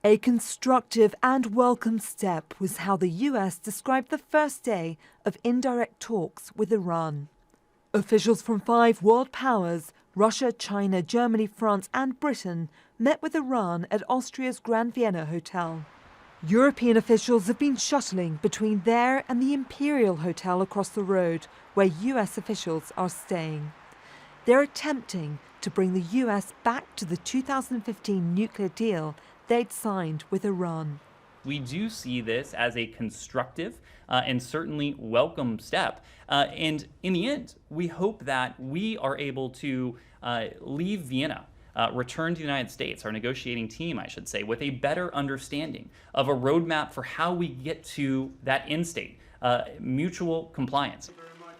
A constructive and welcome step was how the US described the first day of indirect talks with Iran. Officials from 5 world powers, Russia, China, Germany, France and Britain, met with Iran at Austria's Grand Vienna Hotel. European officials have been shuttling between there and the Imperial Hotel across the road, where US officials are staying. They're attempting to bring the US back to the 2015 nuclear deal they'd signed with Iran. We do see this as a constructive and certainly welcome step. And in the end, we hope that we are able to leave Vienna, return to the United States, our negotiating team, I should say, with a better understanding of a roadmap for how we get to that end state, mutual compliance.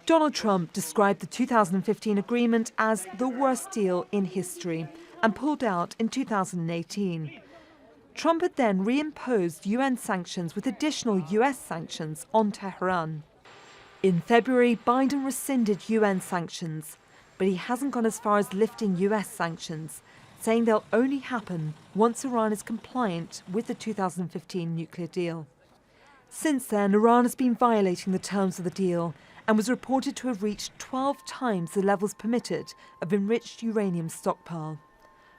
Donald Trump described the 2015 agreement as the worst deal in history and pulled out in 2018. Trump had then reimposed UN sanctions with additional US sanctions on Tehran. In February, Biden rescinded UN sanctions, but he hasn't gone as far as lifting US sanctions, saying they'll only happen once Iran is compliant with the 2015 nuclear deal. Since then, Iran has been violating the terms of the deal and was reported to have reached 12 times the levels permitted of enriched uranium stockpile.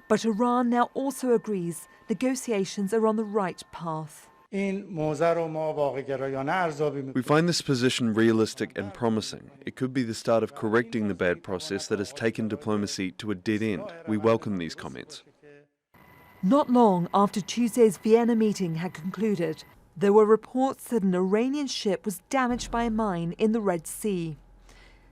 But Iran now also agrees negotiations are on the right path. We find this position realistic and promising. It could be the start of correcting the bad process that has taken diplomacy to a dead end. We welcome these comments. Not long after Tuesday's Vienna meeting had concluded, there were reports that an Iranian ship was damaged by a mine in the Red Sea.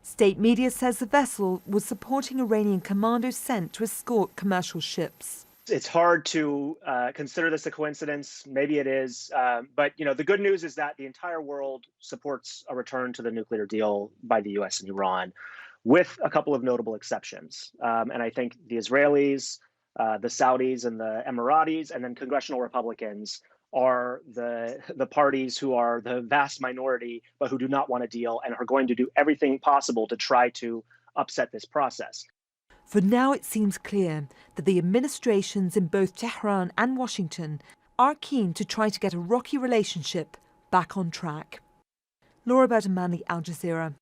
State media says the vessel was supporting Iranian commandos sent to escort commercial ships. It's hard to consider this a coincidence. Maybe it is. But the good news is that the entire world supports a return to the nuclear deal by the US and Iran, with a couple of notable exceptions. And I think the Israelis, the Saudis and the Emiratis, and then congressional Republicans are the parties who are the vast minority, but who do not want a deal and are going to do everything possible to try to upset this process. For now, it seems clear that the administrations in both Tehran and Washington are keen to try to get a rocky relationship back on track. Burdon-Manley, Al Jazeera.